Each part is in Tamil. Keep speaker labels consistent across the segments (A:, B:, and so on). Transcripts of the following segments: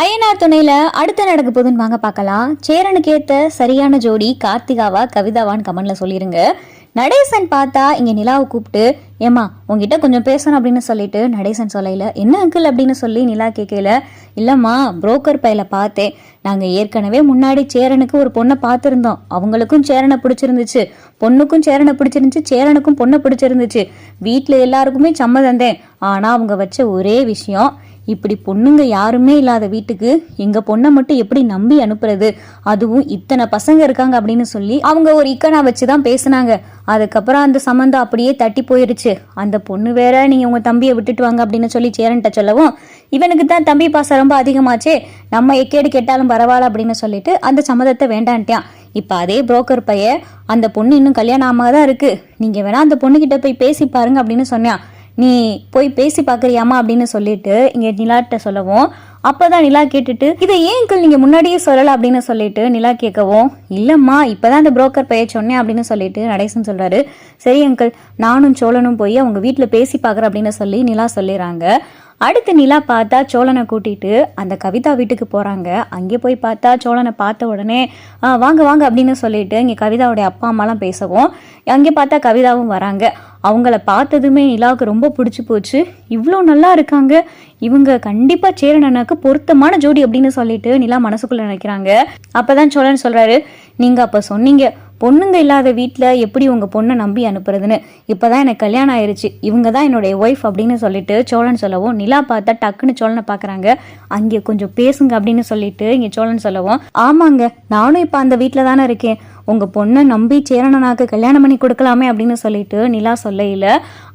A: ஐயனார் துணையில அடுத்த நடக்க போகுதுன்னு வாங்க பார்க்கலாம். சேரனுக்கு ஏத்த சரியான ஜோடி கார்த்திகாவா கவிதாவான்னு கமெண்ட்ல சொல்லிருங்க. நடேசன் பார்த்தா இங்க நிலாவை கூப்பிட்டு, ஏமா உங்ககிட்ட கொஞ்சம் பேசணும் அப்படின்னு சொல்லிட்டு நடேசன் சொல்லல. என்ன அங்கிள் அப்படின்னு சொல்லி நிலா கேட்கல. இல்லம்மா, புரோக்கர் பையில பார்த்தேன். நாங்க ஏற்கனவே முன்னாடி சேரனுக்கு ஒரு பொண்ணை பார்த்துருந்தோம். அவங்களுக்கும் சேரனை பிடிச்சிருந்துச்சு, பொண்ணுக்கும் சேரனை பிடிச்சிருந்துச்சு, சேரனுக்கும் பொண்ணை பிடிச்சிருந்துச்சு. வீட்டுல எல்லாருக்குமே சம்மதந்தேன். ஆனா அவங்க வச்ச ஒரே விஷயம், இப்படி பொண்ணுங்க யாருமே இல்லாத வீட்டுக்கு எங்க பொண்ணை மட்டும் எப்படி நம்பி அனுப்புறது, அதுவும் இத்தனை பசங்க இருக்காங்க அப்படின்னு சொல்லி அவங்க ஒரு இக்கனா வச்சுதான் பேசினாங்க. அதுக்கப்புறம் அந்த சம்மந்தம் அப்படியே தட்டி போயிருச்சு. அந்த பொண்ணு வேற, நீங்க உங்க தம்பியை விட்டுட்டு வாங்க அப்படின்னு சொல்லி சேரன்ட்ட சொல்லவும், இவனுக்கு தான் தம்பி பாசம் ரொம்ப அதிகமாச்சே, நம்ம எக்கேடு கேட்டாலும் பரவாயில்ல அப்படின்னு சொல்லிட்டு அந்த சம்மதத்தை வேண்டான்ட்டான். இப்ப அதே புரோக்கர் பைய, அந்த பொண்ணு இன்னும் கல்யாணம் ஆகாதான் இருக்கு, நீங்க வேணா அந்த பொண்ணுகிட்ட போய் பேசி பாருங்க அப்படின்னு சொன்னான். நீ போய் பேசி பாக்குறியாமா அப்படின்னு சொல்லிட்டு இங்க நிலாட்ட சொல்லவும், அப்பதான் நிலா கேட்டுட்டு, இதை ஏன் அங்கிள் நீங்க முன்னாடியே சொல்லல அப்படின்னு சொல்லிட்டு நிலா கேட்கவும், இல்லம்மா இப்பதான் அந்த புரோக்கர் பைய சொன்னேன் அப்படின்னு சொல்லிட்டு நடேசன் சொல்றாரு. சரி அங்கிள், நானும் சோழனும் போய் அவங்க வீட்டுல பேசி பாக்குறேன் அப்படின்னு சொல்லி நிலா சொல்லிடுறாங்க. அடுத்து நிலா பார்த்தா சோழனை கூட்டிட்டு அந்த கவிதா வீட்டுக்கு போறாங்க. அங்கே போய் பார்த்தா சோழனை பார்த்த உடனே வாங்க வாங்க அப்படின்னு சொல்லிட்டு இங்கே கவிதாவுடைய அப்பா அம்மாலாம் பேசவும், அங்கே பார்த்தா கவிதாவும் வராங்க. அவங்கள பார்த்ததுமே நிலாவுக்கு ரொம்ப பிடிச்சி போச்சு. இவ்வளோ நல்லா இருக்காங்க, இவங்க கண்டிப்பா சேரனனுக்கு பொருத்தமான ஜோடி அப்படின்னு சொல்லிட்டு நிலா மனசுக்குள்ள நினைக்கிறாங்க. அப்பதான் சோழன் சொல்றாரு, நீங்க அப்ப சொன்னீங்க பொண்ணுங்க இல்லாத வீட்டுல எப்படி உங்க பொண்ணை நம்பி அனுப்புறதுன்னு, இப்பதான் எனக்கு கல்யாணம் ஆயிருச்சு, இவங்க தான் என்னுடைய ஒய்ஃப் அப்படின்னு சொல்லிட்டு சோழன் சொல்லவும், நிலா பார்த்தா டக்குன்னு சோழனை பாக்குறாங்க. அங்கே கொஞ்சம் பேசுங்க அப்படின்னு சொல்லிட்டு இங்க சோழன் சொல்லவும், ஆமாங்க நானும் இப்ப அந்த வீட்டுல தானே இருக்கேன், உங்க பொண்ணை நம்பி சேரனனாக்கு கல்யாணம் பண்ணி கொடுக்கலாமே அப்படின்னு சொல்லிட்டு நிலா சொல்ல.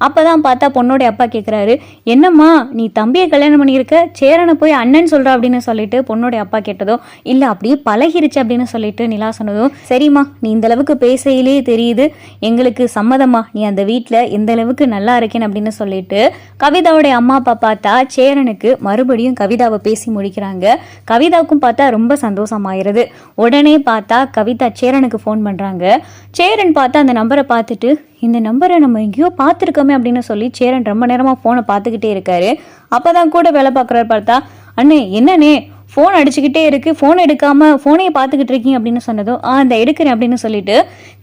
A: அப்பதான் பார்த்தா பொண்ணோடைய அப்பா கேட்கிறாரு, என்னம்மா நீ தம்பியை கல்யாணம் பண்ணியிருக்க, சேரனை போய் அண்ணன் சொல்ற அப்படின்னு சொல்லிட்டு பொண்ணோடைய அப்பா கேட்டதும், இல்ல அப்படியே பழகிருச்சு அப்படின்னு சொல்லிட்டு நிலா சொன்னதும், சரிம்மா நீ இந்த அளவுக்கு பேசையிலே தெரியுது எங்களுக்கு சம்மதமா, நீ அந்த வீட்டுல எந்த அளவுக்கு நல்லா இருக்கேன்னு அப்படின்னு சொல்லிட்டு கவிதாவுடைய அம்மா அப்பா பார்த்தா சேரனுக்கு மறுபடியும் கவிதாவை பேசி முடிக்கிறாங்க. கவிதாவுக்கும் பார்த்தா ரொம்ப சந்தோஷமாயிருது. உடனே பார்த்தா கவிதா சேரனுக்கு ஃபோன் பண்றாங்க. சேரன் பார்த்தா அந்த நம்பரை பார்த்துட்டு, இந்த நம்பரை நம்ம எங்கேயோ பார்த்துருக்கோமே அப்படின்னு சொல்லி சேரன் ரொம்ப நேரமா போனை பார்த்துக்கிட்டே இருக்காரு. அப்பதான் கூட வேலை பார்க்குறாரு. பார்த்தா, அண்ணே என்னண்ணே ஃபோன் அடிச்சுக்கிட்டே இருக்கு, ஃபோன் எடுக்காம ஃபோனையே பார்த்துக்கிட்டு இருக்கீங்க அப்படின்னு சொன்னதும், இந்த எடுக்கிறேன் அப்படின்னு சொல்லிட்டு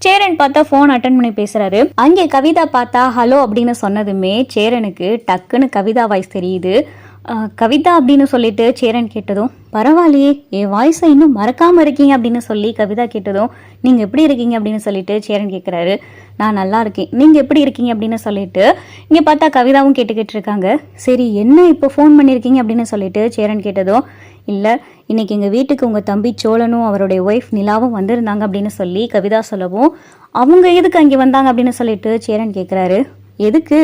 A: சேரன் பார்த்தா ஃபோன் அட்டன் பண்ணி பேசுறாரு. அங்கே கவிதா பார்த்தா ஹலோ அப்படின்னு சொன்னதுமே சேரனுக்கு டக்குன்னு கவிதா வாய்ஸ் தெரியுது. கவிதா அப்படின்னு சொல்லிட்டு சேரன் கேட்டதும், பரவாயில்லையே என் வாய்ஸை இன்னும் மறக்காம இருக்கீங்க அப்படின்னு சொல்லி கவிதா கேட்டதும், நீங்க எப்படி இருக்கீங்க அப்படின்னு சொல்லிட்டு சேரன் கேட்கிறாரு. நான் நல்லா இருக்கேன், நீங்க எப்படி இருக்கீங்க அப்படின்னு சொல்லிட்டு இங்க பார்த்தா கவிதாவும் கேட்டுக்கிட்டு இருக்காங்க. சரி என்ன இப்போ ஃபோன் பண்ணிருக்கீங்க அப்படின்னு சொல்லிட்டு சேரன் கேட்டதும், இல்ல இன்னைக்கு எங்க வீட்டுக்கு உங்க தம்பி சோழனும் அவருடைய ஒய்ஃப் நிலாவும் வந்திருந்தாங்க அப்படின்னு சொல்லி கவிதா சொல்லவும், அவங்க எதுக்கு அங்கே வந்தாங்க அப்படின்னு சொல்லிட்டு சேரன் கேட்கிறாரு. எதுக்கு,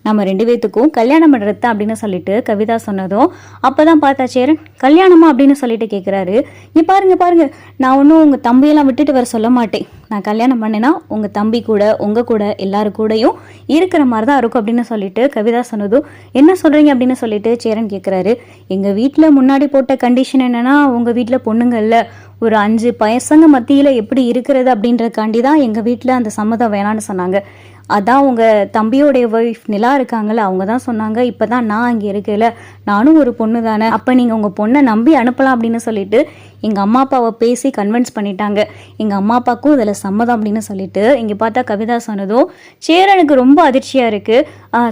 A: நம்ம 2 பேத்துக்கும் கல்யாணம் பண்றது அப்படின்னு சொல்லிட்டு கவிதா சொன்னதும், அப்பதான் பார்த்தா சேரன், கல்யாணமா அப்படின்னு சொல்லிட்டு கேட்கிறாரு. நீ பாருங்க பாருங்க, நான் ஒன்றும் உங்க தம்பியெல்லாம் விட்டுட்டு வர சொல்ல மாட்டேன், நான் கல்யாணம் பண்ணேன்னா உங்க தம்பி கூட உங்க கூட எல்லாரு கூடயும் இருக்கிற மாதிரி தான் இருக்கும் அப்படின்னு சொல்லிட்டு கவிதா சொன்னதும், என்ன சொல்றீங்க அப்படின்னு சொல்லிட்டு சேரன் கேட்கிறாரு. எங்க வீட்டுல முன்னாடி போட்ட கண்டிஷன் என்னன்னா, உங்க வீட்டுல பொண்ணுங்க இல்ல, ஒரு 5 பசங்க மத்தியில எப்படி இருக்கிறது அப்படின்றதுக்காண்டி தான் எங்க வீட்டுல அந்த சம்மதம் வேணான்னு சொன்னாங்க. அதான் உங்க தம்பியோடைய ஒய்ஃப் நிலா இருக்காங்கல்ல, அவங்க தான் சொன்னாங்க, இப்பதான் நான் அங்கே இருக்கல, நானும் ஒரு பொண்ணு தானே, அப்ப நீங்க உங்க பொண்ணை நம்பி அனுப்பலாம் அப்படின்னு சொல்லிட்டு எங்க அம்மா அப்பாவை பேசி கன்வின்ஸ் பண்ணிட்டாங்க. எங்க அம்மா அப்பாவுக்கும் இதுல சம்மதம் அப்படின்னு சொல்லிட்டு இங்க பார்த்தா கவிதா சொன்னதும் சேரனுக்கு ரொம்ப அதிர்ச்சியா இருக்கு.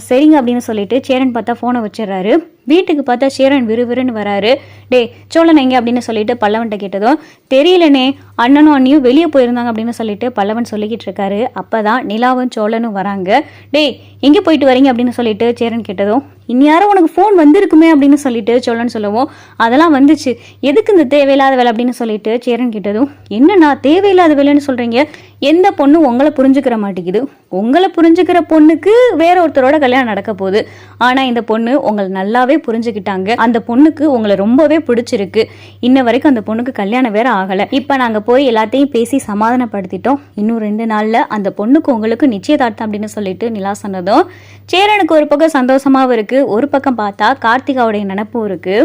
A: சரிங்க அப்படின்னு சொல்லிட்டு சேரன் பார்த்தா போனை வச்சிடறாரு. வீட்டுக்கு பார்த்தா சேரன் விறுவிறுன்னு வராரு. டே சோழன் எங்க அப்படின்னு சொல்லிட்டு பல்லவன்ட்ட கேட்டதும், தெரியலனே, அண்ணனும் அண்ணியும் வெளியே போயிருந்தாங்க அப்படின்னு சொல்லிட்டு பல்லவன் சொல்லிக்கிட்டு இருக்காரு. அப்பதான் நிலாவும் சோழனும் வராங்க. டே எங்க போயிட்டு வரீங்க அப்படின்னு சொல்லிட்டு சேரன் கேட்டதும், இனியாரும் உனக்கு ஃபோன் வந்திருக்குமே அப்படின்னு சொல்லிட்டு சோழன் சொல்லவும், அதெல்லாம் வந்துச்சு, எதுக்கு இந்த தேவையில்லாத வேலை அப்படின்னு சொல்லிட்டு சேரன் கேட்டதும், என்னன்னா தேவையில்லாத வேலைன்னு சொல்றீங்க, எந்த பொண்ணு உங்களை புரிஞ்சுக்கிற மாட்டேங்குது, உங்களை புரிஞ்சுக்கிற பொண்ணுக்கு வேற ஒருத்தரோட கல்யாணம் நடக்க போகுது, ஆனா இந்த பொண்ணு உங்களை நல்லாவே புரிஞ்சுக்கிட்டாங்க, அந்த பொண்ணுக்கு உங்களை ரொம்பவே பிடிச்சிருக்கு, இன்ன வரைக்கும் அந்த பொண்ணுக்கு கல்யாணம் வேற ஆகல, இப்ப நாங்க போய் எல்லாத்தையும் பேசி சமாதானப்படுத்திட்டோம், இன்னும் 2 நாள்ல அந்த பொண்ணுக்கு உங்களுக்கு நிச்சயதார்த்தம் அப்படின்னு சொல்லிட்டு நிலா சொன்னதும் சேரனுக்கு ஒரு பக்கம் சந்தோஷமாவும் இருக்கு, ஒரு பக்கம் பார்த்தா கார்த்திகாவுடைய நினைப்பும் இருக்கு.